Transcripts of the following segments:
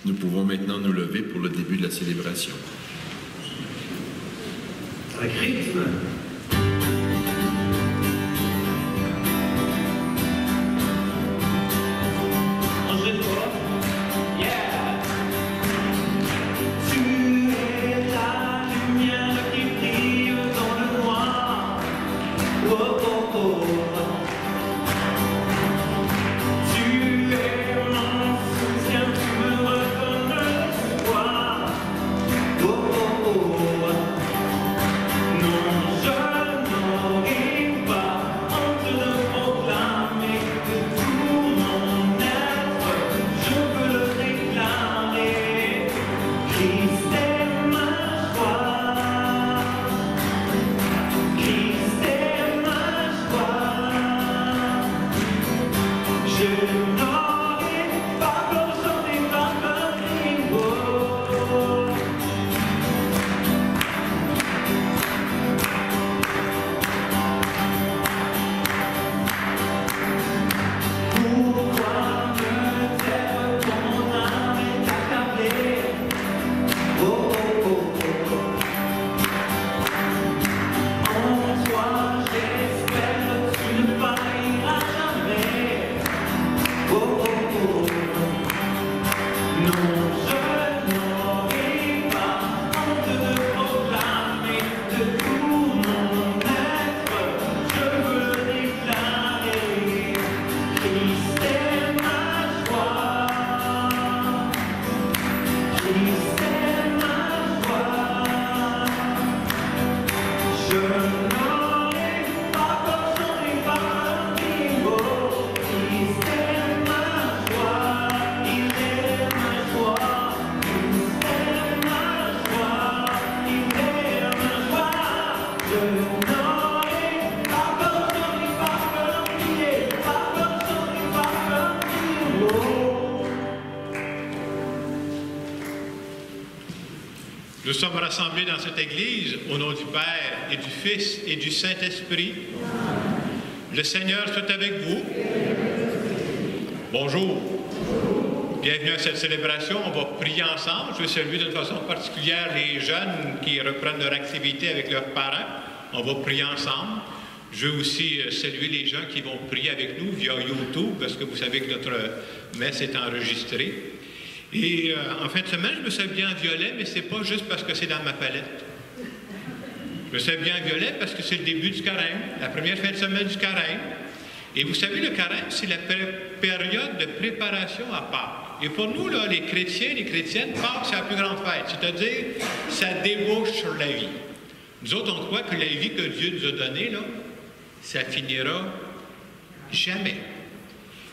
Nous pouvons maintenant nous lever pour le début de la célébration. Avec rythme. Nous sommes rassemblés dans cette Église au nom du Père et du Fils et du Saint-Esprit. Le Seigneur soit avec vous. Bonjour. Bienvenue à cette célébration. On va prier ensemble. Je veux saluer d'une façon particulière les jeunes qui reprennent leur activité avec leurs parents. On va prier ensemble. Je veux aussi saluer les gens qui vont prier avec nous via YouTube, parce que vous savez que notre messe est enregistrée. Et en fin de semaine, je me suis habillé en violet, mais c'est pas juste parce que c'est dans ma palette. Je me suis habillé en violet parce que c'est le début du carême, la première fin de semaine du carême. Et vous savez, le carême, c'est la période de préparation à Pâques. Et pour nous, là, les chrétiens, les chrétiennes, Pâques, c'est la plus grande fête. C'est-à-dire, ça débouche sur la vie. Nous autres, on croit que la vie que Dieu nous a donnée, là, ça finira jamais.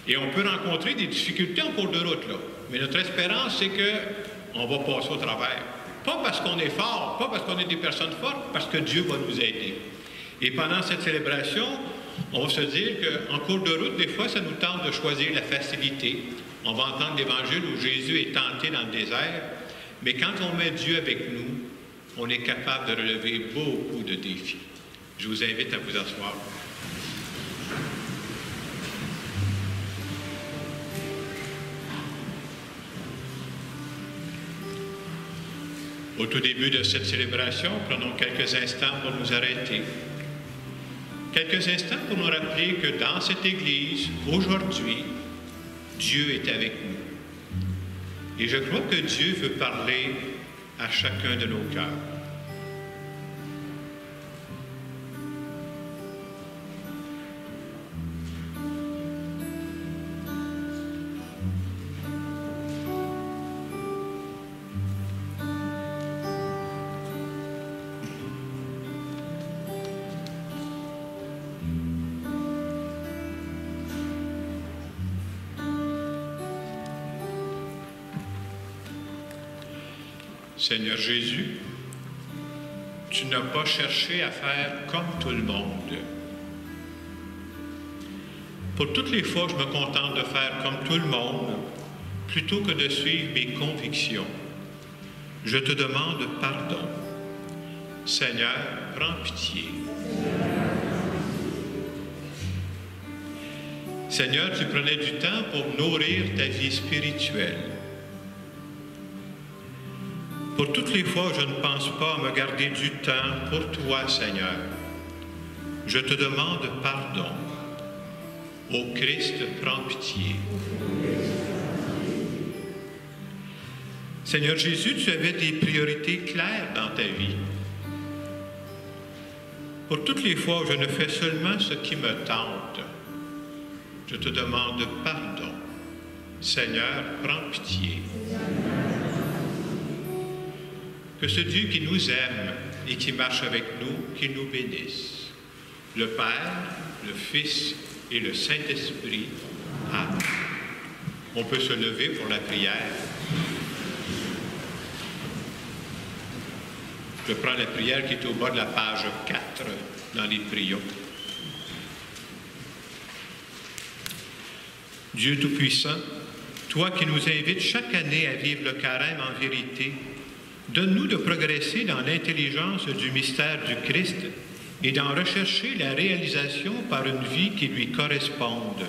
Et on peut rencontrer des difficultés en cours de route, là. Mais notre espérance, c'est qu'on va passer au travers. Pas parce qu'on est fort, pas parce qu'on est des personnes fortes, parce que Dieu va nous aider. Et pendant cette célébration, on va se dire qu'en cours de route, des fois, ça nous tente de choisir la facilité. On va entendre l'Évangile où Jésus est tenté dans le désert. Mais quand on met Dieu avec nous, on est capable de relever beaucoup de défis. Je vous invite à vous asseoir. Au tout début de cette célébration, prenons quelques instants pour nous arrêter. Quelques instants pour nous rappeler que dans cette Église, aujourd'hui, Dieu est avec nous. Et je crois que Dieu veut parler à chacun de nos cœurs. Seigneur Jésus, tu n'as pas cherché à faire comme tout le monde. Pour toutes les fois, je me contente de faire comme tout le monde, plutôt que de suivre mes convictions. Je te demande pardon. Seigneur, prends pitié. Seigneur, tu prenais du temps pour nourrir ta vie spirituelle. Pour toutes les fois où je ne pense pas à me garder du temps pour toi, Seigneur, je te demande pardon. Ô Christ, prends pitié. Seigneur Jésus, tu avais des priorités claires dans ta vie. Pour toutes les fois où je ne fais seulement ce qui me tente, je te demande pardon. Seigneur, prends pitié. Que ce Dieu qui nous aime et qui marche avec nous, qu'il nous bénisse. Le Père, le Fils et le Saint-Esprit. Amen. On peut se lever pour la prière. Je prends la prière qui est au bas de la page 4 dans les prions. Dieu Tout-Puissant, toi qui nous invites chaque année à vivre le carême en vérité, donne-nous de progresser dans l'intelligence du mystère du Christ et d'en rechercher la réalisation par une vie qui lui corresponde.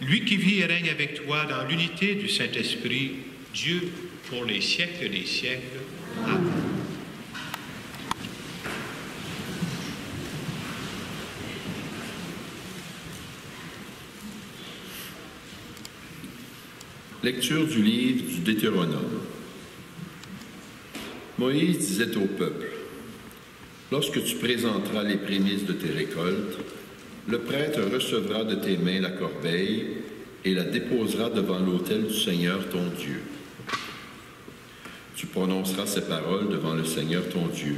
Lui qui vit et règne avec toi dans l'unité du Saint-Esprit, Dieu pour les siècles des siècles. Amen. Lecture du livre du Deutéronome. Moïse disait au peuple, « Lorsque tu présenteras les prémices de tes récoltes, le prêtre recevra de tes mains la corbeille et la déposera devant l'autel du Seigneur ton Dieu. Tu prononceras ces paroles devant le Seigneur ton Dieu.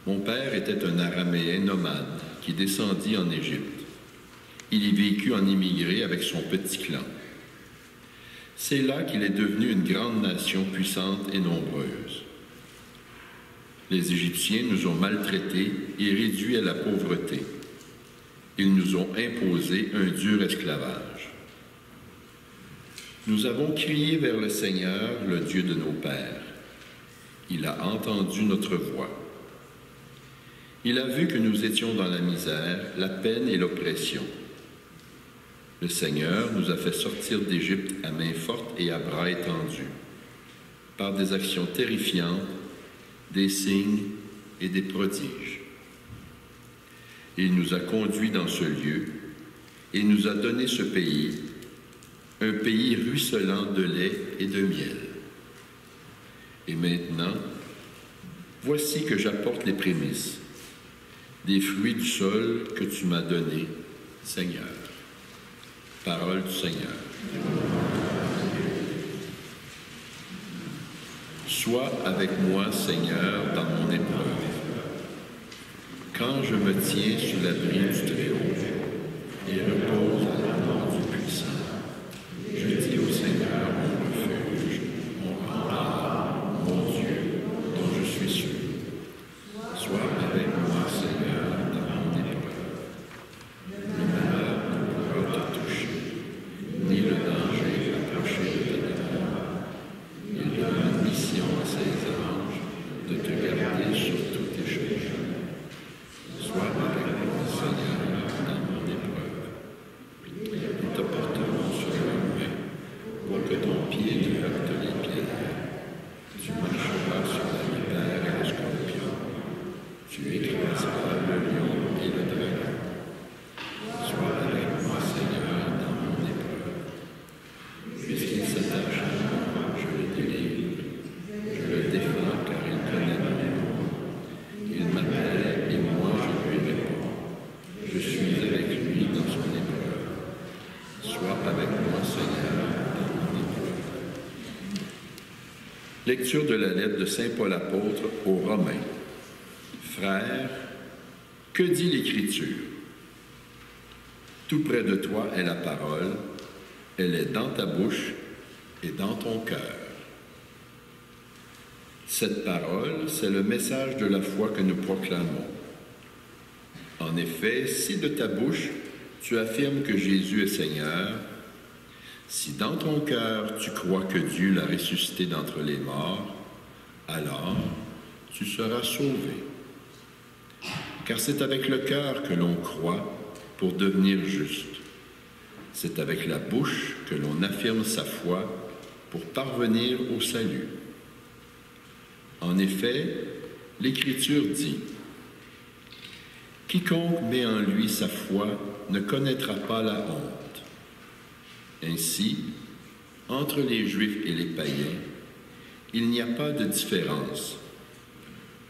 Mon père était un Araméen nomade qui descendit en Égypte. Il y vécut en immigré avec son petit clan. C'est là qu'il est devenu une grande nation puissante et nombreuse. Les Égyptiens nous ont maltraités et réduits à la pauvreté. Ils nous ont imposé un dur esclavage. Nous avons crié vers le Seigneur, le Dieu de nos pères. Il a entendu notre voix. Il a vu que nous étions dans la misère, la peine et l'oppression. Le Seigneur nous a fait sortir d'Égypte à main forte et à bras étendus, par des actions terrifiantes, des signes et des prodiges. Il nous a conduits dans ce lieu et nous a donné ce pays, un pays ruisselant de lait et de miel. Et maintenant, voici que j'apporte les prémices, des fruits du sol que tu m'as donnés, Seigneur. Parole du Seigneur. Sois avec moi, Seigneur, dans mon épreuve. Quand je me tiens sous l'abri du Très-Haut et repose à la main du Puissant, je dis au Seigneur, mon refuge, mon rempart, mon Dieu, dont je suis sûr. Sois avec moi, Seigneur, dans mon épreuve. Le malheur ne pourra te toucher, ni le danger approcher de ta demeure. Il donne une mission à ses anges de te garder sur tous tes chemins. Sois avec moi, Seigneur, dans mon épreuve. Ils te porteront sur leurs mains pour que ton pied ne heurte les pierres. Tu marcheras sur la vipère et le scorpion. Tu écraseras le lion et le dragon. Sois avec moi, Seigneur, dans mon épreuve. Puisqu'il s'attache à moi, je le délivre. Je le défends car il connaît mon nom. Il m'appelle et moi je lui réponds. Je suis avec lui dans son épreuve. Sois avec moi, Seigneur, dans mon épreuve. Lecture de la lettre de saint Paul apôtre aux Romains. Frères, que dit l'Écriture? Tout près de toi est la parole, elle est dans ta bouche et dans ton cœur. Cette parole, c'est le message de la foi que nous proclamons. En effet, si de ta bouche tu affirmes que Jésus est Seigneur, si dans ton cœur tu crois que Dieu l'a ressuscité d'entre les morts, alors tu seras sauvé. Car c'est avec le cœur que l'on croit pour devenir juste. C'est avec la bouche que l'on affirme sa foi pour parvenir au salut. En effet, l'Écriture dit « Quiconque met en lui sa foi ne connaîtra pas la honte. » Ainsi, entre les Juifs et les païens, il n'y a pas de différence.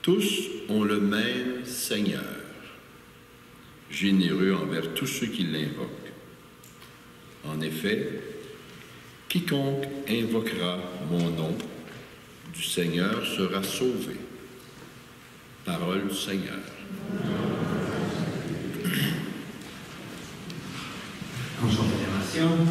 Tous ont le même Seigneur, généreux envers tous ceux qui l'invoquent. En effet, quiconque invoquera mon nom du Seigneur sera sauvé. Parole du Seigneur. Considération.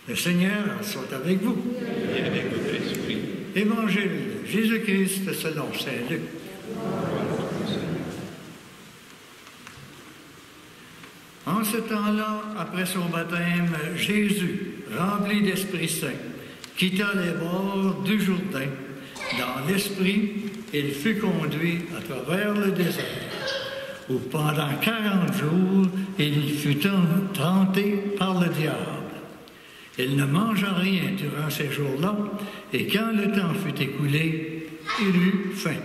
Le Seigneur soit avec vous. Et avec votre esprit. Évangile de Jésus-Christ selon saint Luc. En ce temps-là, après son baptême, Jésus, rempli d'Esprit Saint, quitta les bords du Jourdain. Dans l'Esprit, il fut conduit à travers le désert, où pendant 40 jours, il fut tenté par le diable. Il ne mangea rien durant ces jours-là, et quand le temps fut écoulé, il eut faim.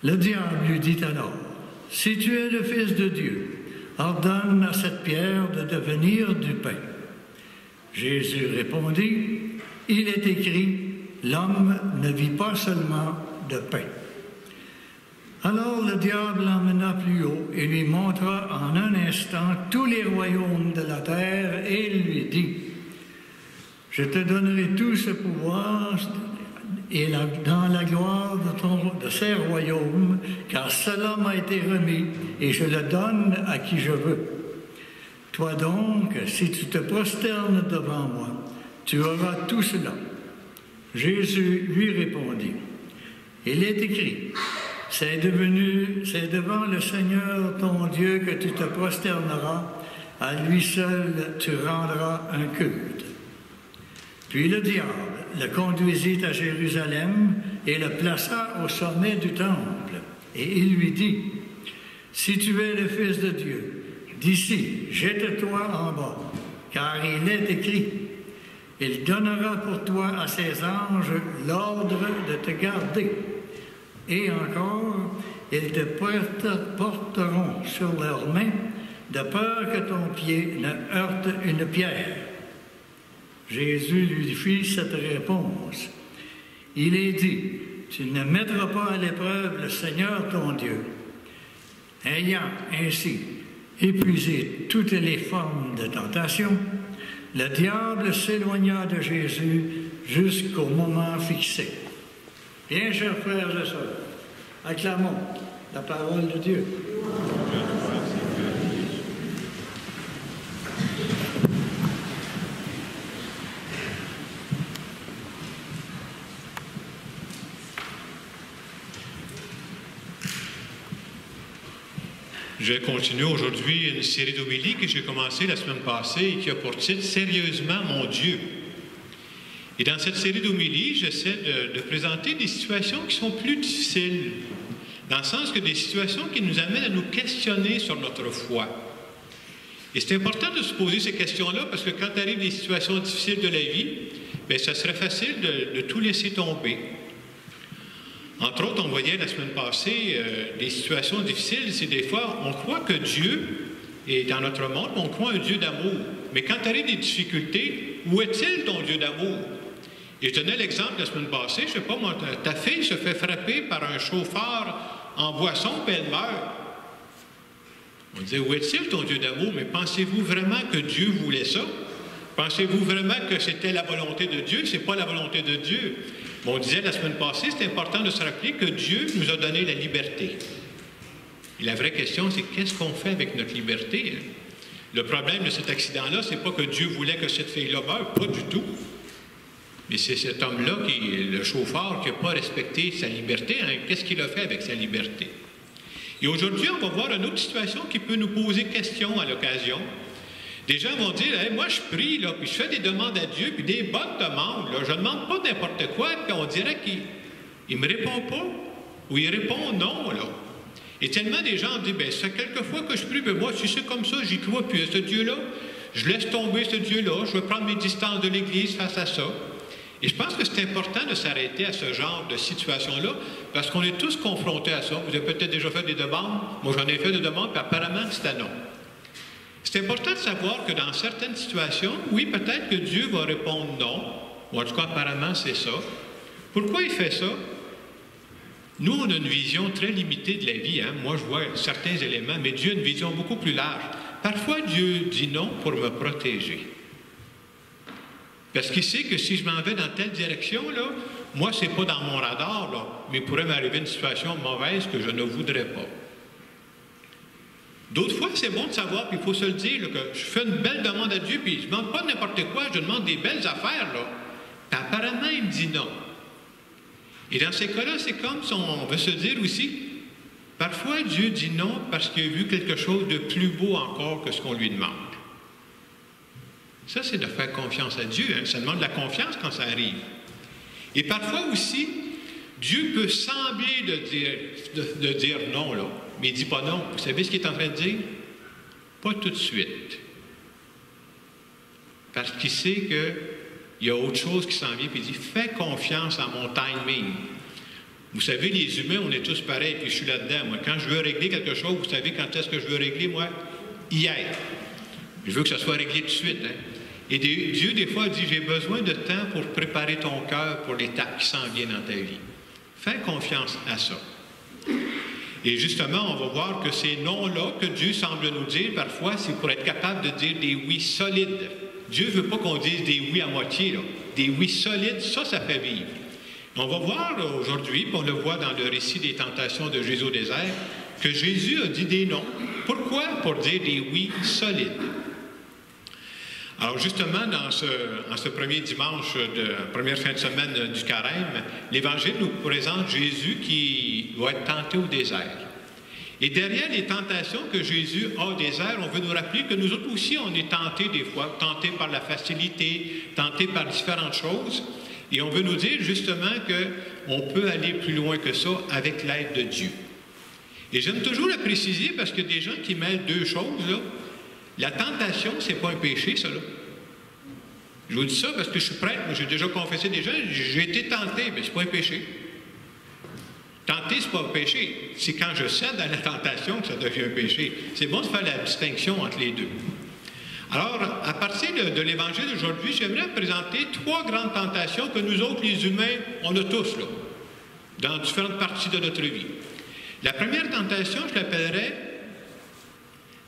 Le diable lui dit alors, « Si tu es le Fils de Dieu, ordonne à cette pierre de devenir du pain. » Jésus répondit, « Il est écrit, l'homme ne vit pas seulement de pain. » Alors le diable l'emmena plus haut et lui montra en un instant tous les royaumes de la terre et lui dit, « Je te donnerai tout ce pouvoir et dans la gloire de ces royaumes, car cela m'a été remis et je le donne à qui je veux. Toi donc, si tu te prosternes devant moi, tu auras tout cela. » Jésus lui répondit, « Il est écrit, c'est devant le Seigneur ton Dieu que tu te prosterneras, à lui seul tu rendras un culte. » Puis le diable le conduisit à Jérusalem et le plaça au sommet du temple. Et il lui dit, « Si tu es le Fils de Dieu, d'ici, jette-toi en bas, car il est écrit, il donnera pour toi à ses anges l'ordre de te garder. Et encore, ils te porteront sur leurs mains, de peur que ton pied ne heurte une pierre. » Jésus lui fit cette réponse. Il est dit, « Tu ne mettras pas à l'épreuve le Seigneur ton Dieu. » Ayant ainsi épuisé toutes les formes de tentation, le diable s'éloigna de Jésus jusqu'au moment fixé. Bien, chers frères et sœurs, acclamons la parole de Dieu. Je vais continuer aujourd'hui une série d'homélies que j'ai commencée la semaine passée et qui a pour titre « Sérieusement, mon Dieu ». Et dans cette série d'homélies, j'essaie de présenter des situations qui sont plus difficiles, dans le sens que des situations qui nous amènent à nous questionner sur notre foi. Et c'est important de se poser ces questions-là parce que quand arrivent des situations difficiles de la vie, bien, ça serait facile de tout laisser tomber. Entre autres, on voyait la semaine passée des situations difficiles, c'est des fois, on croit que Dieu est dans notre monde, on croit un Dieu d'amour. Mais quand arrivent des difficultés, où est-il ton Dieu d'amour? Et je donnais l'exemple la semaine passée, je ne sais pas, moi, ta fille se fait frapper par un chauffeur en boisson, puis elle meurt. On disait, où est-il ton Dieu d'amour? Mais pensez-vous vraiment que Dieu voulait ça? Pensez-vous vraiment que c'était la volonté de Dieu? Ce n'est pas la volonté de Dieu. Mais on disait la semaine passée, c'est important de se rappeler que Dieu nous a donné la liberté. Et la vraie question, c'est qu'est-ce qu'on fait avec notre liberté? Le problème de cet accident-là, c'est pas que Dieu voulait que cette fille-là meure, pas du tout. Mais c'est cet homme-là, le chauffeur, qui n'a pas respecté sa liberté. Hein? Qu'est-ce qu'il a fait avec sa liberté? Et aujourd'hui, on va voir une autre situation qui peut nous poser question à l'occasion. Des gens vont dire, hey, moi je prie, là, puis je fais des demandes à Dieu, puis des bonnes demandes. Là, je ne demande pas n'importe quoi, puis on dirait qu'il ne me répond pas, ou il répond non. Là. Et tellement des gens disent, bien, ça fait quelques fois que je prie, mais moi, si c'est comme ça, j'y crois plus à ce Dieu-là. Je laisse tomber ce Dieu-là, je vais prendre mes distances de l'Église face à ça. Et je pense que c'est important de s'arrêter à ce genre de situation-là, parce qu'on est tous confrontés à ça. Vous avez peut-être déjà fait des demandes. Moi, j'en ai fait des demandes, puis apparemment, c'était non. C'est important de savoir que dans certaines situations, oui, peut-être que Dieu va répondre non, ou en tout cas, apparemment, c'est ça. Pourquoi il fait ça? Nous, on a une vision très limitée de la vie. Hein? Moi, je vois certains éléments, mais Dieu a une vision beaucoup plus large. Parfois, Dieu dit non pour me protéger. Parce qu'il sait que si je m'en vais dans telle direction, là, moi, ce n'est pas dans mon radar, là, mais il pourrait m'arriver une situation mauvaise que je ne voudrais pas. D'autres fois, c'est bon de savoir, puis il faut se le dire, là, que je fais une belle demande à Dieu, puis je ne demande pas n'importe quoi, je demande des belles affaires, là. Puis apparemment, il me dit non. Et dans ces cas-là, c'est comme si on veut se dire aussi, parfois Dieu dit non parce qu'il a vu quelque chose de plus beau encore que ce qu'on lui demande. Ça, c'est de faire confiance à Dieu. Hein? Ça demande de la confiance quand ça arrive. Et parfois aussi, Dieu peut sembler de dire non, là, mais il ne dit pas non. Vous savez ce qu'il est en train de dire? Pas tout de suite. Parce qu'il sait qu'il y a autre chose qui s'en vient, puis il dit, fais confiance à mon timing. Vous savez, les humains, on est tous pareils, puis je suis là-dedans. Moi, quand je veux régler quelque chose, vous savez quand est-ce que je veux régler, moi? Hier. Je veux que ça soit réglé tout de suite. Hein? Et Dieu, des fois, dit, j'ai besoin de temps pour préparer ton cœur pour l'étape qui s'en vient dans ta vie. Fais confiance à ça. Et justement, on va voir que ces noms-là que Dieu semble nous dire, parfois, c'est pour être capable de dire des oui solides. Dieu ne veut pas qu'on dise des oui à moitié. Là. Des oui solides, ça fait vivre. On va voir aujourd'hui, puis on le voit dans le récit des tentations de Jésus au désert, que Jésus a dit des noms. Pourquoi? Pour dire des oui solides. Alors justement, en ce premier dimanche de première fin de semaine du Carême, l'Évangile nous présente Jésus qui va être tenté au désert. Et derrière les tentations que Jésus a au désert, on veut nous rappeler que nous autres aussi, on est tentés des fois, tentés par la facilité, tentés par différentes choses. Et on veut nous dire justement qu'on peut aller plus loin que ça avec l'aide de Dieu. Et j'aime toujours le préciser parce que des gens qui mêlent deux choses, là, la tentation, ce n'est pas un péché, ça, là. Je vous dis ça parce que je suis prêtre, j'ai déjà confessé des gens, j'ai été tenté, mais ce n'est pas un péché. Tenter, ce n'est pas un péché. C'est quand je cède à la tentation que ça devient un péché. C'est bon de faire la distinction entre les deux. Alors, à partir de l'Évangile d'aujourd'hui, j'aimerais présenter trois grandes tentations que nous autres, les humains, on a tous, là, dans différentes parties de notre vie. La première tentation, je l'appellerais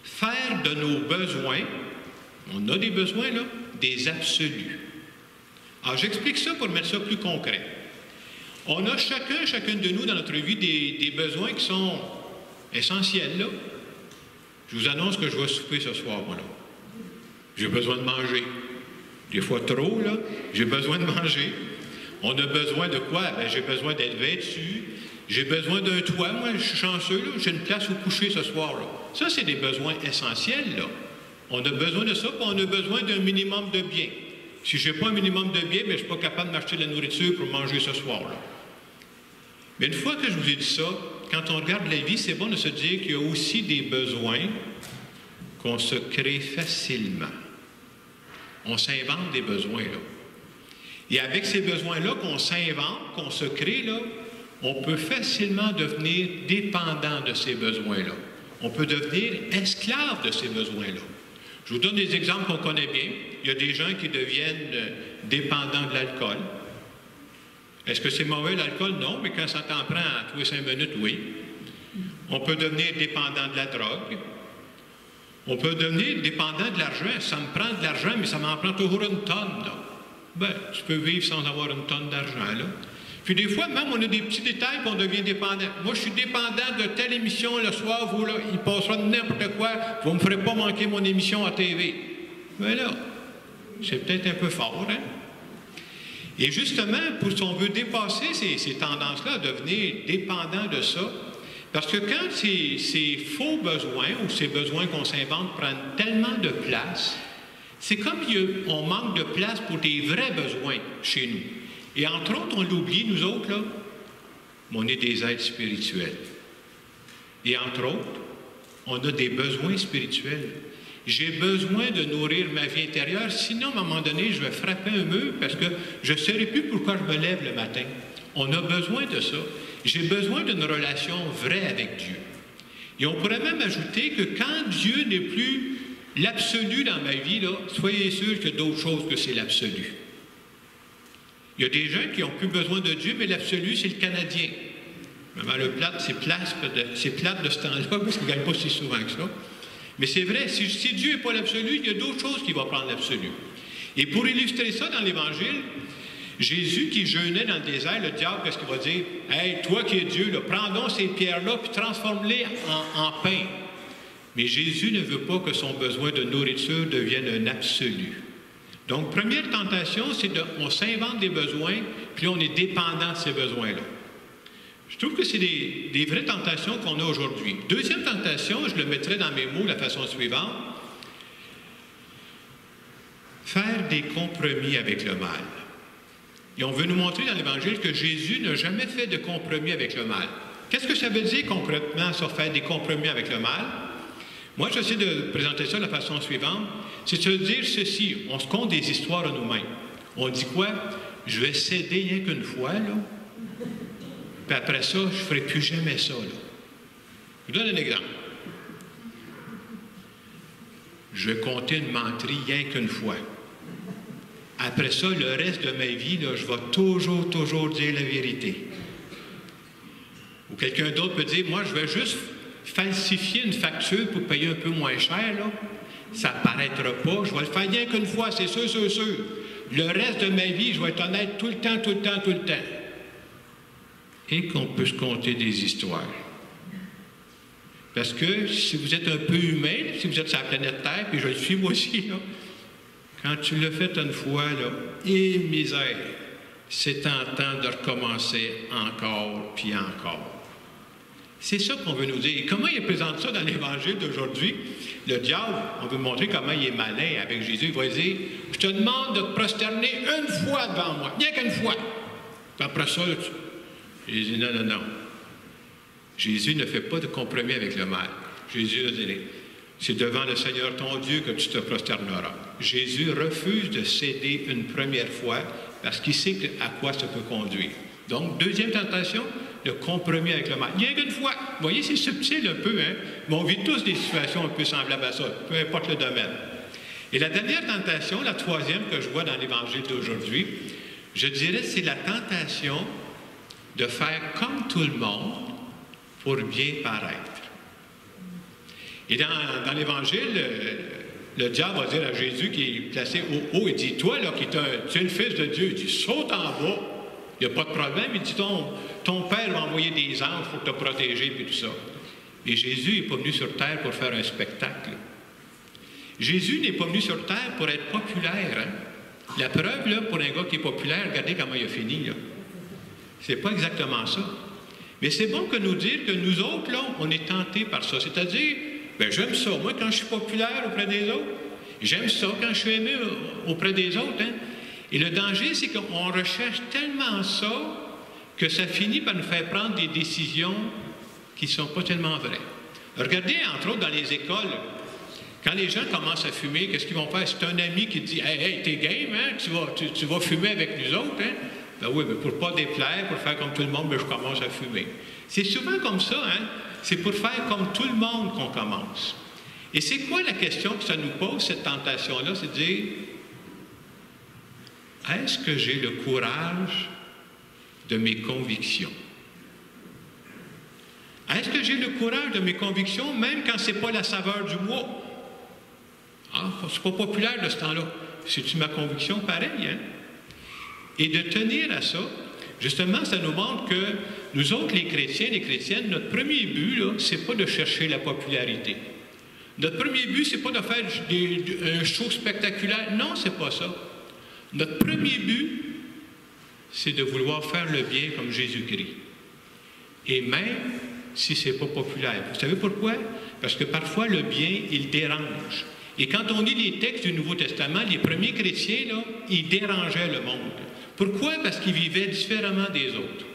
faire de nos besoins, on a des besoins, là, des absolus. Alors, j'explique ça pour mettre ça plus concret. On a chacune de nous dans notre vie des besoins qui sont essentiels, là. Je vous annonce que je vais souper ce soir, moi, là. J'ai besoin de manger. Des fois trop, là. J'ai besoin de manger. On a besoin de quoi? Bien, j'ai besoin d'être vêtu. J'ai besoin d'un toit, moi, je suis chanceux, là, j'ai une place où coucher ce soir. Là. Ça, c'est des besoins essentiels. Là. On a besoin de ça, puis on a besoin d'un minimum de biens. Si je n'ai pas un minimum de biens, bien, je ne suis pas capable de m'acheter de la nourriture pour manger ce soir. Là. Mais une fois que je vous ai dit ça, quand on regarde la vie, c'est bon de se dire qu'il y a aussi des besoins qu'on se crée facilement. On s'invente des besoins, là. Et avec ces besoins-là qu'on s'invente, qu'on se crée, là, on peut facilement devenir dépendant de ces besoins-là. On peut devenir esclave de ces besoins-là. Je vous donne des exemples qu'on connaît bien. Il y a des gens qui deviennent dépendants de l'alcool. Est-ce que c'est mauvais l'alcool? Non, mais quand ça t'en prend à tous les 5 minutes, oui. On peut devenir dépendant de la drogue. On peut devenir dépendant de l'argent. Ça me prend de l'argent, mais ça m'en prend toujours une tonne, là. Ben, tu peux vivre sans avoir une tonne d'argent, là. Puis des fois, même, on a des petits détails qu'on devient dépendant. Moi, je suis dépendant de telle émission le soir, vous, là, il passera n'importe quoi, vous ne me ferez pas manquer mon émission à TV. Mais là, c'est peut-être un peu fort, hein? Et justement, si on veut dépasser ces tendances-là, devenir dépendant de ça, parce que quand ces faux besoins ou ces besoins qu'on s'invente prennent tellement de place, c'est comme on manque de place pour des vrais besoins chez nous. Et entre autres, on l'oublie, nous autres, là, mais on est des êtres spirituels. Et entre autres, on a des besoins spirituels. J'ai besoin de nourrir ma vie intérieure, sinon, à un moment donné, je vais frapper un mur parce que je ne saurais plus pourquoi je me lève le matin. On a besoin de ça. J'ai besoin d'une relation vraie avec Dieu. Et on pourrait même ajouter que quand Dieu n'est plus l'absolu dans ma vie, là, soyez sûrs qu'il y a d'autres choses que c'est l'absolu. Il y a des gens qui n'ont plus besoin de Dieu, mais l'absolu, c'est le Canadien. Vraiment, le plate, c'est plate de ce temps-là, parce qu'il ne gagne pas si souvent que ça. Mais c'est vrai, si Dieu n'est pas l'absolu, il y a d'autres choses qui vont prendre l'absolu. Et pour illustrer ça dans l'Évangile, Jésus qui jeûnait dans le désert, le diable, qu'est-ce qu'il va dire? « Hey, toi qui es Dieu, là, prends donc ces pierres-là puis transforme-les en pain. » Mais Jésus ne veut pas que son besoin de nourriture devienne un absolu. Donc, première tentation, c'est on s'invente des besoins, puis on est dépendant de ces besoins-là. Je trouve que c'est des vraies tentations qu'on a aujourd'hui. Deuxième tentation, je le mettrai dans mes mots de la façon suivante. Faire des compromis avec le mal. Et on veut nous montrer dans l'Évangile que Jésus n'a jamais fait de compromis avec le mal. Qu'est-ce que ça veut dire concrètement, ça, faire des compromis avec le mal? Moi, j'essaie de présenter ça de la façon suivante. C'est de se dire ceci, on se conte des histoires à nous-mêmes. On dit quoi? Je vais céder rien qu'une fois, là. Puis après ça, je ne ferai plus jamais ça, là. Je vous donne un exemple. Je vais compter une menterie rien qu'une fois. Après ça, le reste de ma vie, là, je vais toujours dire la vérité. Ou quelqu'un d'autre peut dire, moi, je vais juste falsifier une facture pour payer un peu moins cher, là. Ça ne paraîtra pas. Je vais le faire rien qu'une fois, c'est sûr. Le reste de ma vie, je vais être honnête tout le temps. Et qu'on peut se conter des histoires. Parce que si vous êtes un peu humain, si vous êtes sur la planète Terre, puis je le suis moi aussi, là, quand tu l'as fait une fois, là, et misère, c'est tentant de recommencer encore, puis encore. C'est ça qu'on veut nous dire. Et comment il présente ça dans l'Évangile d'aujourd'hui? Le diable, on veut montrer comment il est malin avec Jésus. Il va dire, je te demande de te prosterner une fois devant moi, rien qu'une fois. Puis après ça, Jésus dit, non. Jésus ne fait pas de compromis avec le mal. Jésus a dit, c'est devant le Seigneur ton Dieu que tu te prosterneras. Jésus refuse de céder une première fois parce qu'il sait à quoi ça peut conduire. Donc, deuxième tentation, le compromis avec le mal. Rien qu'une fois. Vous voyez, c'est subtil un peu, hein? Mais on vit tous des situations un peu semblables à ça, peu importe le domaine. Et la dernière tentation, la troisième que je vois dans l'Évangile d'aujourd'hui, je dirais c'est la tentation de faire comme tout le monde pour bien paraître. Et dans l'Évangile, le diable va dire à Jésus qui est placé au haut, il dit, toi, là, tu es le Fils de Dieu, il dit, saute en bas, il n'y a pas de problème, il dit, ton Père va envoyer des anges pour te protéger, puis tout ça. Et Jésus n'est pas venu sur terre pour faire un spectacle. Jésus n'est pas venu sur terre pour être populaire. Hein? La preuve, là, pour un gars qui est populaire, regardez comment il a fini. Ce n'est pas exactement ça. Mais c'est bon que nous dire que nous autres, là, on est tentés par ça. C'est-à-dire, ben j'aime ça, moi, quand je suis populaire auprès des autres. J'aime ça quand je suis aimé auprès des autres. Hein? Et le danger, c'est qu'on recherche tellement ça que ça finit par nous faire prendre des décisions qui ne sont pas tellement vraies. Regardez, entre autres, dans les écoles, quand les gens commencent à fumer, qu'est-ce qu'ils vont faire? C'est un ami qui dit « Hey, t'es game, hein? Tu vas fumer avec nous autres. Hein? » Ben oui, mais pour ne pas déplaire, pour faire comme tout le monde, ben je commence à fumer. C'est souvent comme ça, hein? C'est pour faire comme tout le monde qu'on commence. Et c'est quoi la question que ça nous pose, cette tentation-là? C'est de dire, est-ce que j'ai le courage de mes convictions? Est-ce que j'ai le courage de mes convictions, même quand ce n'est pas la saveur du mois? Ah, c'est pas populaire de ce temps-là. C'est-tu ma conviction pareil, hein? Et de tenir à ça, justement, ça nous montre que nous autres, les chrétiens, les chrétiennes, notre premier but, ce n'est pas de chercher la popularité. Notre premier but, ce n'est pas de faire un show spectaculaire. Non, ce n'est pas ça. Notre premier but, c'est de vouloir faire le bien comme Jésus-Christ. Et même si ce n'est pas populaire. Vous savez pourquoi? Parce que parfois, le bien, il dérange. Et quand on lit les textes du Nouveau Testament, les premiers chrétiens, là, ils dérangeaient le monde. Pourquoi? Parce qu'ils vivaient différemment des autres.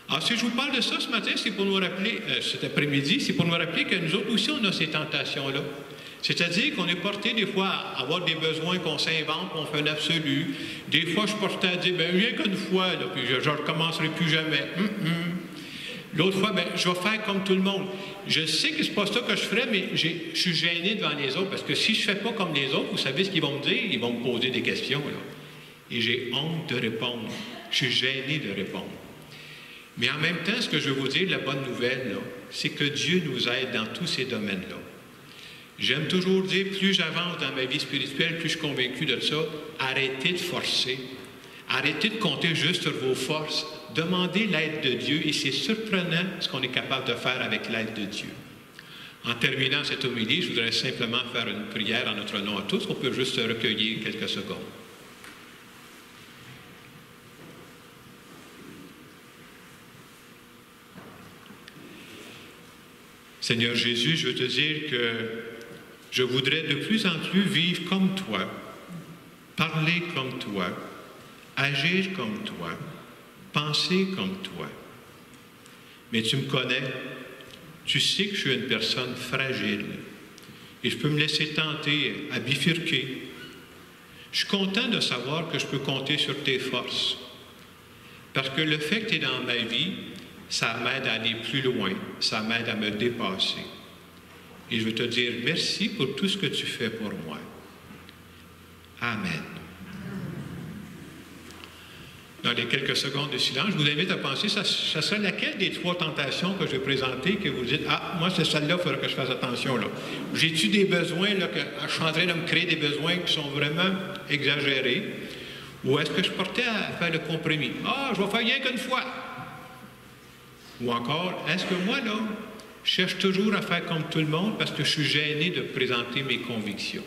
Alors, si je vous parle de ça ce matin, c'est pour nous rappeler, cet après-midi, c'est pour nous rappeler que nous autres aussi, on a ces tentations-là. C'est-à-dire qu'on est porté des fois à avoir des besoins qu'on s'invente, qu'on fait un absolu. Des fois, je suis porté à dire, bien, rien qu'une fois, là, puis je ne recommencerai plus jamais. L'autre fois, bien, je vais faire comme tout le monde. Je sais que ce n'est pas ça que je ferais, mais je suis gêné devant les autres, parce que si je ne fais pas comme les autres, vous savez ce qu'ils vont me dire? Ils vont me poser des questions, là. Et j'ai honte de répondre. Je suis gêné de répondre. Mais en même temps, ce que je veux vous dire, la bonne nouvelle, là, c'est que Dieu nous aide dans tous ces domaines-là. J'aime toujours dire, plus j'avance dans ma vie spirituelle, plus je suis convaincu de ça, arrêtez de forcer. Arrêtez de compter juste sur vos forces. Demandez l'aide de Dieu et c'est surprenant ce qu'on est capable de faire avec l'aide de Dieu. En terminant cette homélie, je voudrais simplement faire une prière en notre nom à tous. On peut juste se recueillir quelques secondes. Seigneur Jésus, je veux te dire que je voudrais de plus en plus vivre comme toi, parler comme toi, agir comme toi, penser comme toi. Mais tu me connais, tu sais que je suis une personne fragile et je peux me laisser tenter à bifurquer. Je suis content de savoir que je peux compter sur tes forces parce que le fait que tu es dans ma vie, ça m'aide à aller plus loin, ça m'aide à me dépasser. Et je veux te dire merci pour tout ce que tu fais pour moi. Amen. Dans les quelques secondes de silence, je vous invite à penser, ça serait laquelle des trois tentations que je vais présenter que vous dites, ah, moi c'est celle-là, il faudrait que je fasse attention. Là. J'ai-tu des besoins, là, que je suis en train de me créer des besoins qui sont vraiment exagérés? Ou est-ce que je portais à faire le compromis? Ah, je vais faire rien qu'une fois. Ou encore, est-ce que moi, là, je cherche toujours à faire comme tout le monde parce que je suis gêné de présenter mes convictions?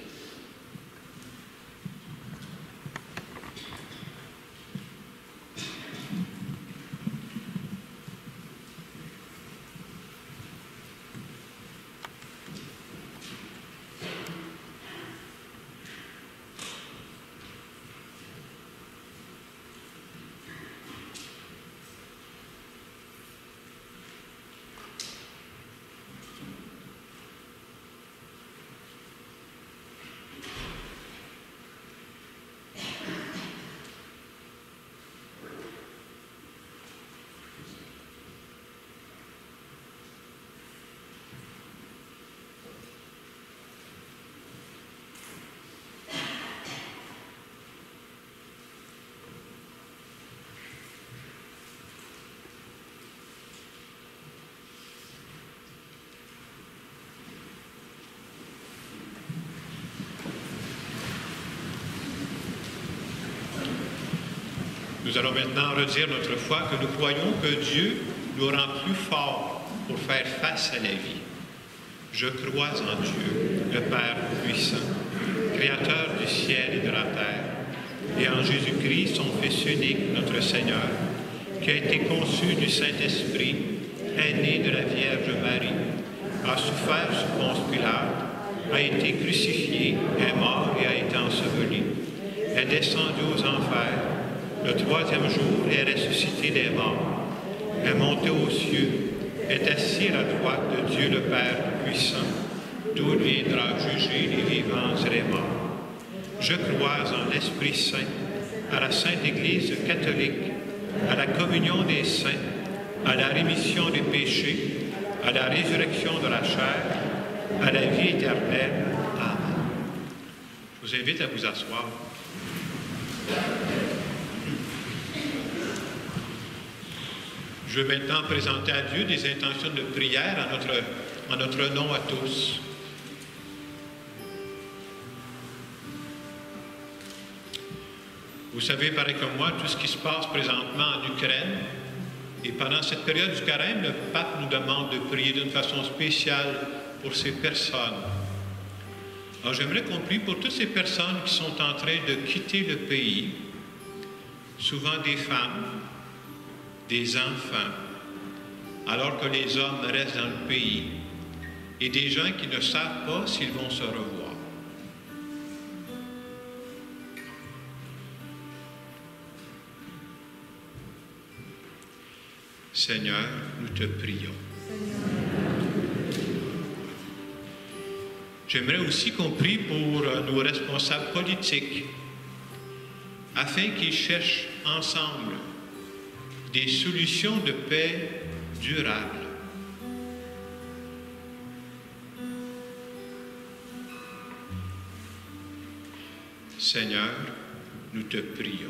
Nous allons maintenant redire notre foi que nous croyons que Dieu nous rend plus forts pour faire face à la vie. Je crois en Dieu, le Père puissant, Créateur du ciel et de la terre, et en Jésus-Christ, son Fils unique, notre Seigneur, qui a été conçu du Saint-Esprit, aîné de la Vierge Marie, a souffert sous Ponce Pilate, a été crucifié, est mort et a été enseveli, est descendu aux enfers, le troisième jour est ressuscité des morts, est monté aux cieux, est assis à la droite de Dieu le Père puissant, d'où il viendra juger les vivants et les morts. Je crois en l'Esprit Saint, à la Sainte Église catholique, à la communion des saints, à la rémission des péchés, à la résurrection de la chair, à la vie éternelle. Amen. Je vous invite à vous asseoir. Je vais maintenant présenter à Dieu des intentions de prière en notre nom à tous. Vous savez, pareil comme moi, tout ce qui se passe présentement en Ukraine. Et pendant cette période du carême, le pape nous demande de prier d'une façon spéciale pour ces personnes. Alors j'aimerais qu'on prie pour toutes ces personnes qui sont en train de quitter le pays, souvent des femmes, des enfants, alors que les hommes restent dans le pays, et des gens qui ne savent pas s'ils vont se revoir. Seigneur, nous te prions. J'aimerais aussi qu'on prie pour nos responsables politiques, afin qu'ils cherchent ensemble des solutions de paix durables. Seigneur, nous te prions.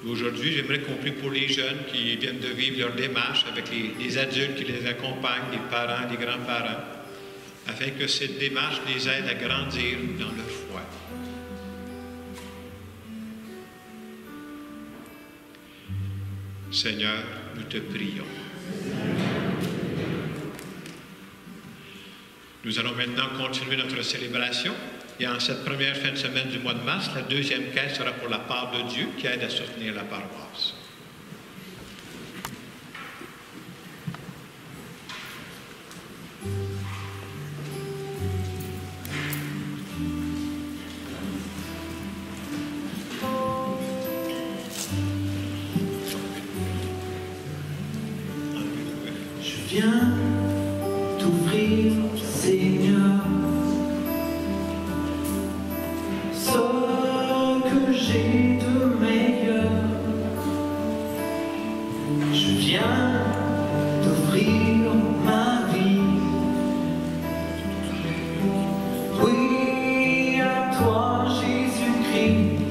Aujourd'hui, j'aimerais qu'on prie pour les jeunes qui viennent de vivre leur démarche avec les adultes qui les accompagnent, les parents, les grands-parents, afin que cette démarche les aide à grandir dans leur foi. Seigneur, nous te prions. Nous allons maintenant continuer notre célébration. Et en cette première fin de semaine du mois de mars, la deuxième caisse sera pour la part de Dieu qui aide à soutenir la paroisse. Je viens t'ouvrir, Seigneur, j'ai de meilleur. Je viens t'offrir ma vie. Oui, à toi, Jésus-Christ.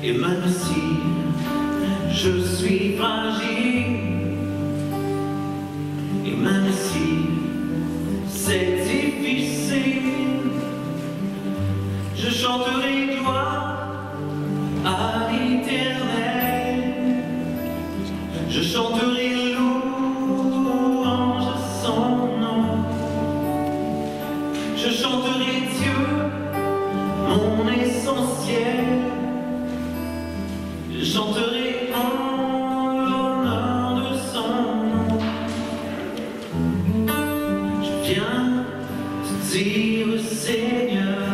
Et même si je suis fragile, et même si c'est difficile, je chanterai gloire à l'Éternel. Je chanterai louange à son nom. Je chanterai Dieu, mon essentiel. Je chanterai en l'honneur de son nom. Je viens te dire, Seigneur,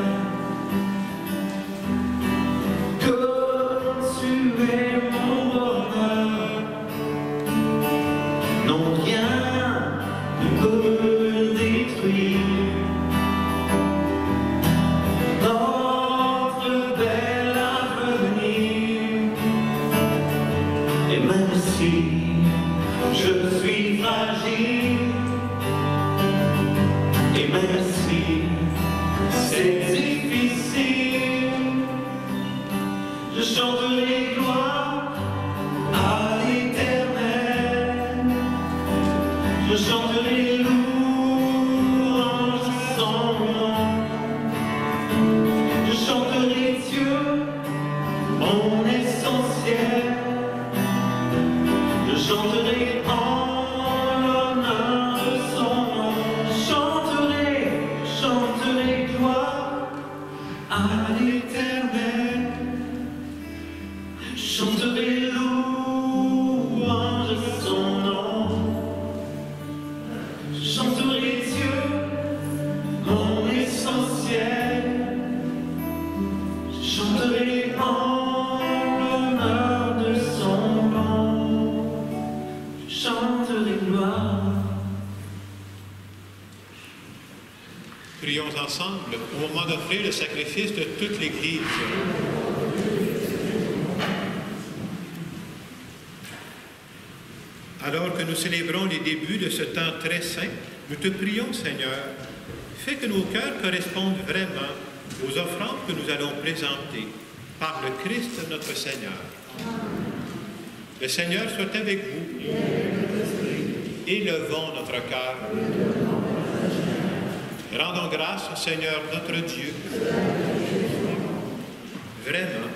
à l'Éternel, chanterai louange. chanterai gloire. Prions ensemble au moment d'offrir le sacrifice de toute l'Église. Alors que nous célébrons les débuts de ce temps très saint, nous te prions, Seigneur, fais que nos cœurs correspondent vraiment aux offrandes que nous allons présenter par le Christ notre Seigneur. Le Seigneur soit avec vous. Élevons notre cœur. Rendons grâce au Seigneur notre Dieu. Vraiment,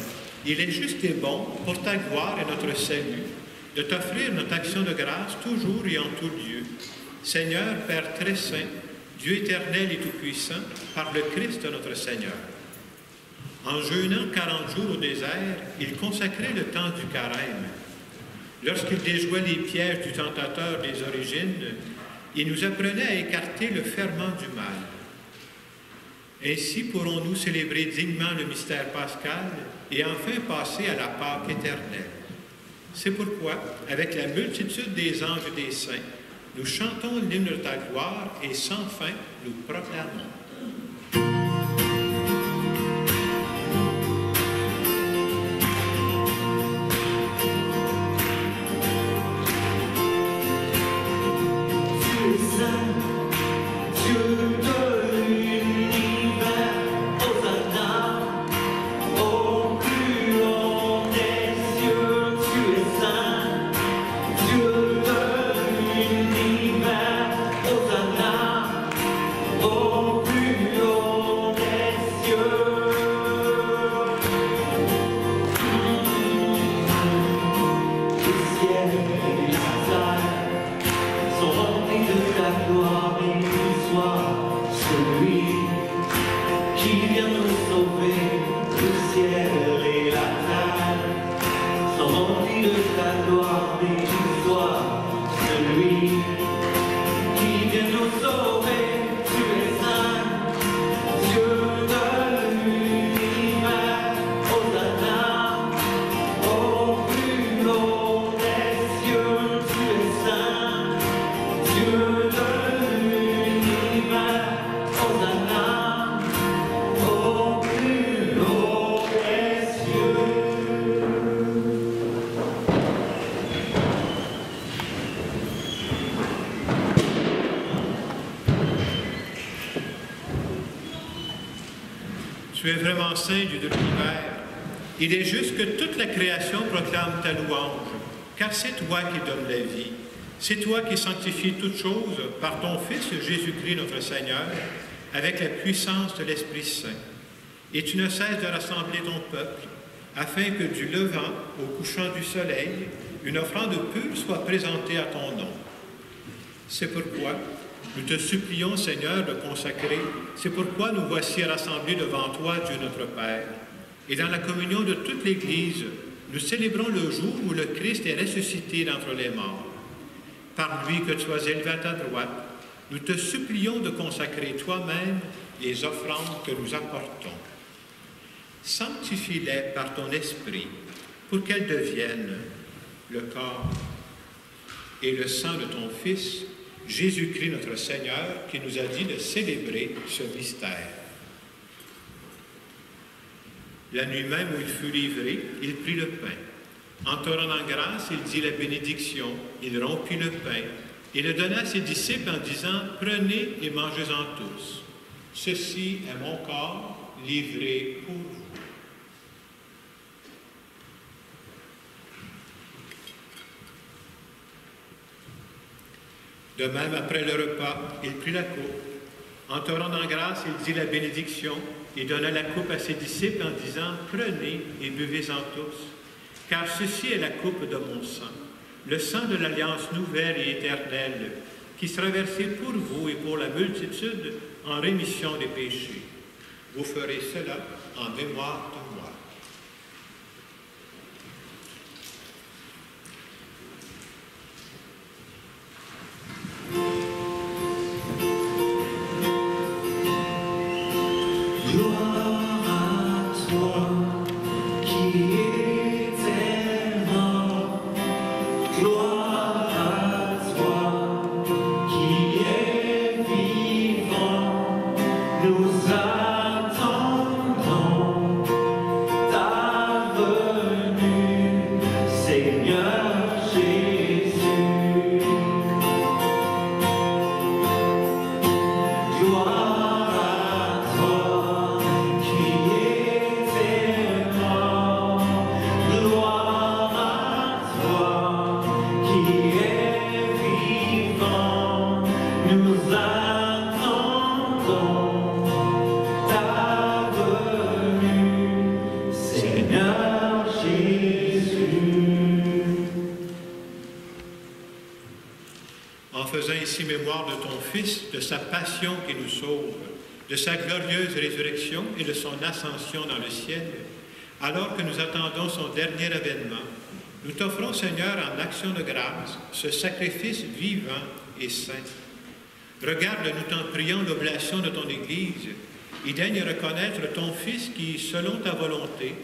il est juste et bon pour ta gloire et notre salut de t'offrir notre action de grâce toujours et en tout lieu. Seigneur, Père très saint, Dieu éternel et tout-puissant, par le Christ notre Seigneur. En jeûnant 40 jours au désert, il consacrait le temps du carême. Lorsqu'il déjouait les pièges du tentateur des origines, il nous apprenait à écarter le ferment du mal. Ainsi pourrons-nous célébrer dignement le mystère pascal et enfin passer à la Pâque éternelle. C'est pourquoi, avec la multitude des anges et des saints, nous chantons l'hymne de ta gloire et sans fin nous proclamons. Tu es vraiment saint, Dieu de l'univers. Il est juste que toute la création proclame ta louange, car c'est toi qui donnes la vie. C'est toi qui sanctifies toutes choses par ton Fils Jésus-Christ notre Seigneur, avec la puissance de l'Esprit Saint. Et tu ne cesses de rassembler ton peuple, afin que du levant au couchant du soleil, une offrande pure soit présentée à ton nom. C'est pourquoi nous te supplions, Seigneur, de consacrer. C'est pourquoi nous voici rassemblés devant toi, Dieu notre Père. Et dans la communion de toute l'Église, nous célébrons le jour où le Christ est ressuscité d'entre les morts. Par lui que tu sois élevé à ta droite, nous te supplions de consacrer toi-même les offrandes que nous apportons. Sanctifie-les par ton esprit, pour qu'elles deviennent le corps et le sang de ton Fils, Jésus-Christ notre Seigneur, qui nous a dit de célébrer ce mystère. La nuit même où il fut livré, il prit le pain. En te rendant grâce, il dit la bénédiction. Il rompit le pain et le donna à ses disciples en disant « Prenez et mangez-en tous. Ceci est mon corps livré pour vous. » De même, après le repas, il prit la coupe. En te rendant grâce, il dit la bénédiction. Il donna la coupe à ses disciples en disant « Prenez et buvez-en tous, car ceci est la coupe de mon sang, le sang de l'alliance nouvelle et éternelle, qui sera versé pour vous et pour la multitude en rémission des péchés. Vous ferez cela en mémoire de moi. » Gloire à en faisant ici mémoire de ton Fils, de sa passion qui nous sauve, de sa glorieuse résurrection et de son ascension dans le ciel, alors que nous attendons son dernier avènement, nous t'offrons, Seigneur, en action de grâce, ce sacrifice vivant et saint. Regarde, nous t'en prions, l'oblation de ton Église, et daigne reconnaître ton Fils qui, selon ta volonté,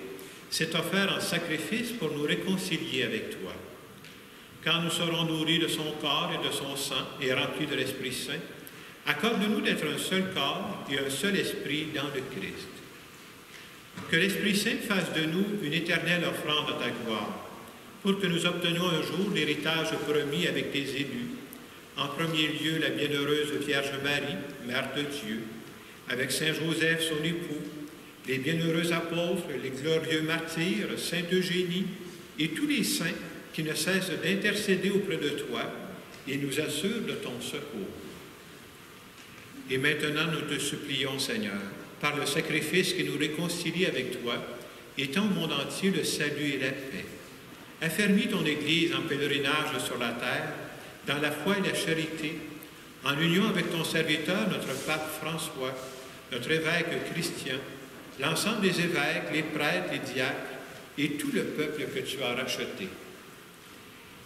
s'est offert en sacrifice pour nous réconcilier avec toi. Quand nous serons nourris de son corps et de son sang et remplis de l'Esprit Saint, accorde-nous d'être un seul corps et un seul esprit dans le Christ. Que l'Esprit Saint fasse de nous une éternelle offrande à ta gloire, pour que nous obtenions un jour l'héritage promis avec tes élus, en premier lieu la bienheureuse Vierge Marie, Mère de Dieu, avec Saint Joseph, son époux, les bienheureux apôtres, les glorieux martyrs, Sainte Eugénie et tous les saints qui ne cessent d'intercéder auprès de toi et nous assurent de ton secours. Et maintenant, nous te supplions, Seigneur, par le sacrifice qui nous réconcilie avec toi, étends au monde entier le salut et la paix. Affermis ton Église en pèlerinage sur la terre, dans la foi et la charité, en union avec ton serviteur, notre pape François, notre évêque Christian, l'ensemble des évêques, les prêtres, les diacres et tout le peuple que tu as racheté.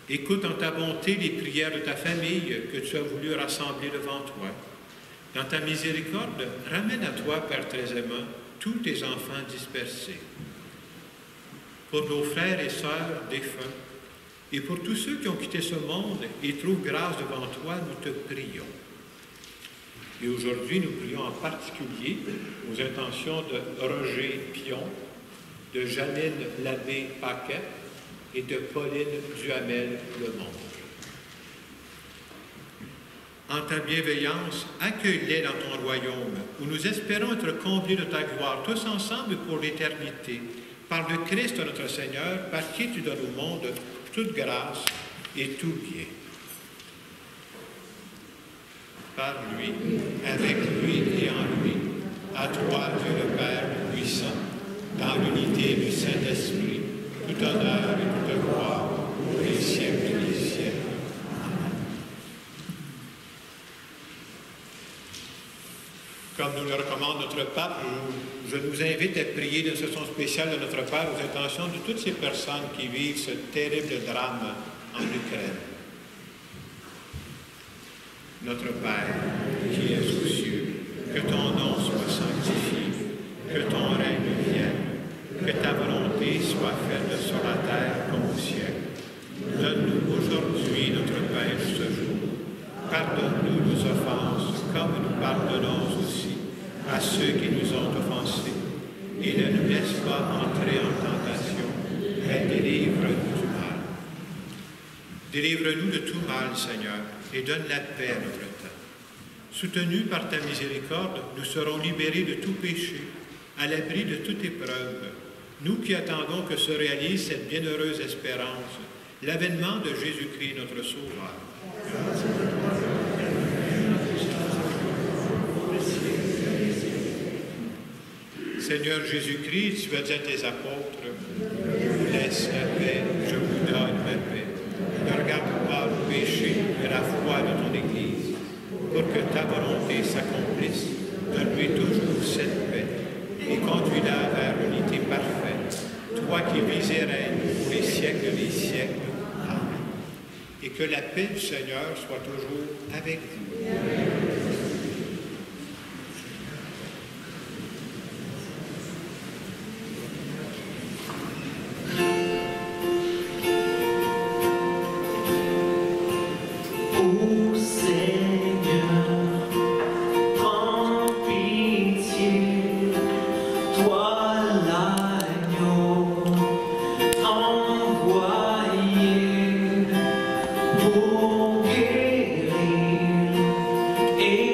Écoute en ta bonté les prières de ta famille que tu as voulu rassembler devant toi. Dans ta miséricorde, ramène à toi, Père très aimant, tous tes enfants dispersés. Pour nos frères et sœurs défunts, et pour tous ceux qui ont quitté ce monde et trouvent grâce devant toi, nous te prions. Et aujourd'hui, nous prions en particulier aux intentions de Roger Pion, de Janine Labbé-Paquet et de Pauline Duhamel-Lemonde. En ta bienveillance, accueille-les dans ton royaume, où nous espérons être comblés de ta gloire, tous ensemble pour l'éternité, par le Christ notre Seigneur, par qui tu donnes au monde toute grâce et tout bien. Par lui, avec lui et en lui, à toi, Dieu le Père puissant, dans l'unité du Saint-Esprit, tout honneur et toute gloire pour les siècles des siècles. Comme nous le recommande notre pape, je nous invite à prier d'une façon spéciale de notre Père aux intentions de toutes ces personnes qui vivent ce terrible drame en Ukraine. Notre Père, qui es aux cieux, que ton nom soit sanctifié, que ton règne vienne, que ta volonté soit faite sur la terre comme au ciel. Donne-nous aujourd'hui notre pain ce jour. Pardonne-nous nos offenses, comme nous pardonnons aussi à ceux qui nous ont offensés. Et ne nous laisse pas entrer en tentation, mais délivre-nous du mal. Délivre-nous de tout mal, Seigneur, et donne la paix à notre temps. Soutenus par ta miséricorde, nous serons libérés de tout péché, à l'abri de toute épreuve, nous qui attendons que se réalise cette bienheureuse espérance, l'avènement de Jésus-Christ, notre Sauveur. Seigneur Jésus-Christ, tu as dit à tes apôtres, je vous laisse la paix, je vous donne ma paix. Ne regarde pas le péché, mais la foi de ton Église, pour que ta volonté s'accomplisse. Donne-lui toujours cette paix et conduis-la vers l'unité parfaite, toi qui vis et règnes pour les siècles des siècles. Amen. Et que la paix du Seigneur soit toujours avec vous. Pour guérir et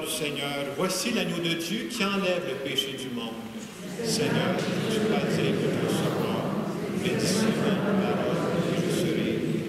du Seigneur. Voici l'agneau de Dieu qui enlève le péché du monde. Seigneur, je ne suis pas digne de te recevoir, mais dis seulement une parole et je serai guéri.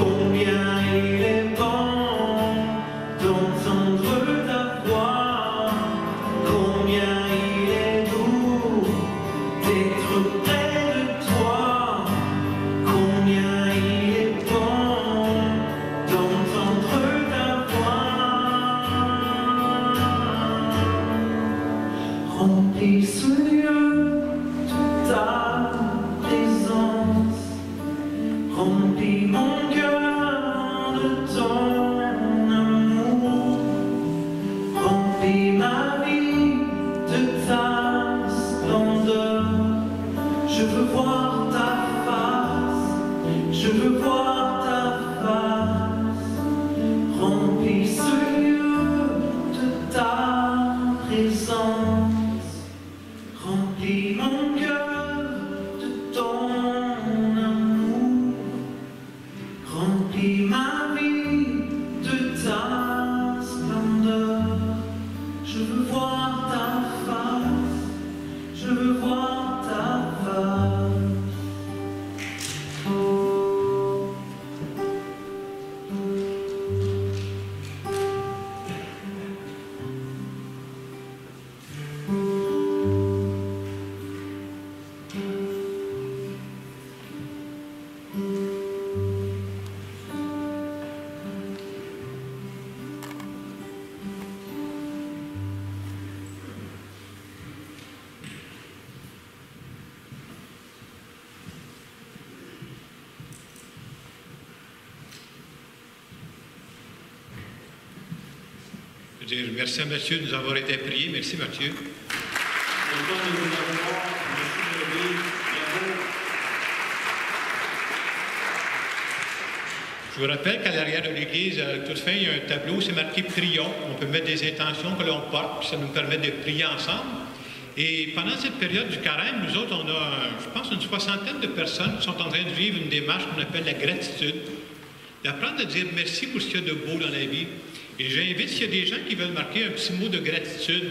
Combien il est bon d'entendre ta de ton amour. Remplis ma vie de ta splendeur. Je veux voir ta face, je veux voir ta face. Remplis ce lieu de ta présence. Remplis mon cœur de ton amour. Remplis ma vie de ta splendeur. Je veux voir ta face, je veux voir ta face. Je veux dire merci à Mathieu de nous avoir été priés. Merci Mathieu. Content de vous avoir. Merci David. Bravo. Je vous rappelle qu'à l'arrière de l'église, à toute fin, il y a un tableau, c'est marqué prions. On peut mettre des intentions que l'on porte, puis ça nous permet de prier ensemble. Et pendant cette période du carême, nous autres, on a, je pense, une soixantaine de personnes qui sont en train de vivre une démarche qu'on appelle la gratitude. D'apprendre à dire merci pour ce qu'il y a de beau dans la vie. Et j'invite, s'il y a des gens qui veulent marquer un petit mot de gratitude,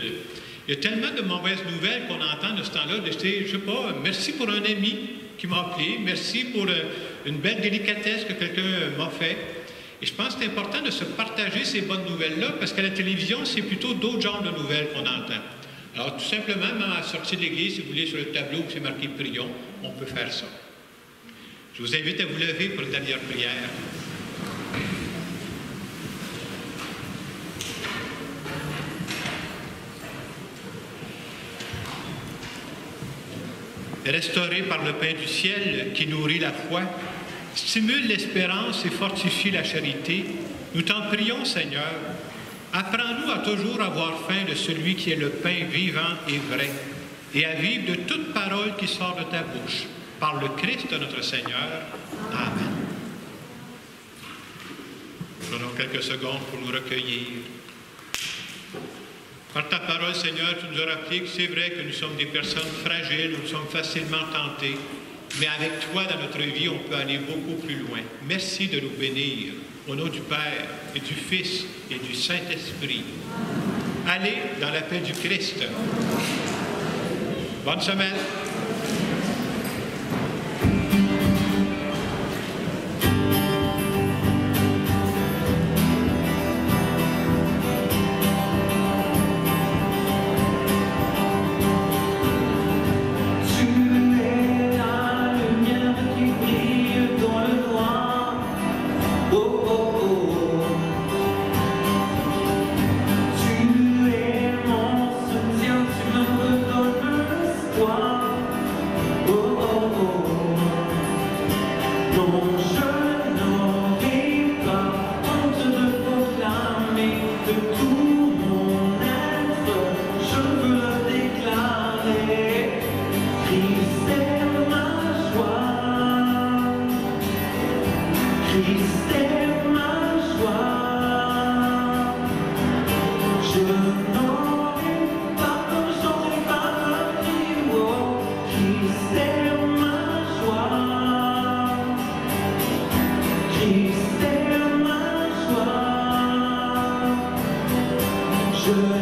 il y a tellement de mauvaises nouvelles qu'on entend de ce temps-là, de dire, je sais pas, merci pour un ami qui m'a appelé, merci pour une belle délicatesse que quelqu'un m'a fait. Et je pense que c'est important de se partager ces bonnes nouvelles-là, parce qu'à la télévision, c'est plutôt d'autres genres de nouvelles qu'on entend. Alors, tout simplement, même à la sortie de l'église, si vous voulez, sur le tableau où c'est marqué « Prions », on peut faire ça. Je vous invite à vous lever pour une dernière prière. Restauré par le pain du ciel qui nourrit la foi, stimule l'espérance et fortifie la charité, nous t'en prions, Seigneur. Apprends-nous à toujours avoir faim de celui qui est le pain vivant et vrai, et à vivre de toute parole qui sort de ta bouche. Par le Christ notre Seigneur. Amen. Prenons quelques secondes pour nous recueillir. Par ta parole, Seigneur, tu nous as rappelé que c'est vrai que nous sommes des personnes fragiles, nous sommes facilement tentés, mais avec toi, dans notre vie, on peut aller beaucoup plus loin. Merci de nous bénir. Au nom du Père, et du Fils, et du Saint-Esprit. Allez dans la paix du Christ. Bonne semaine. Je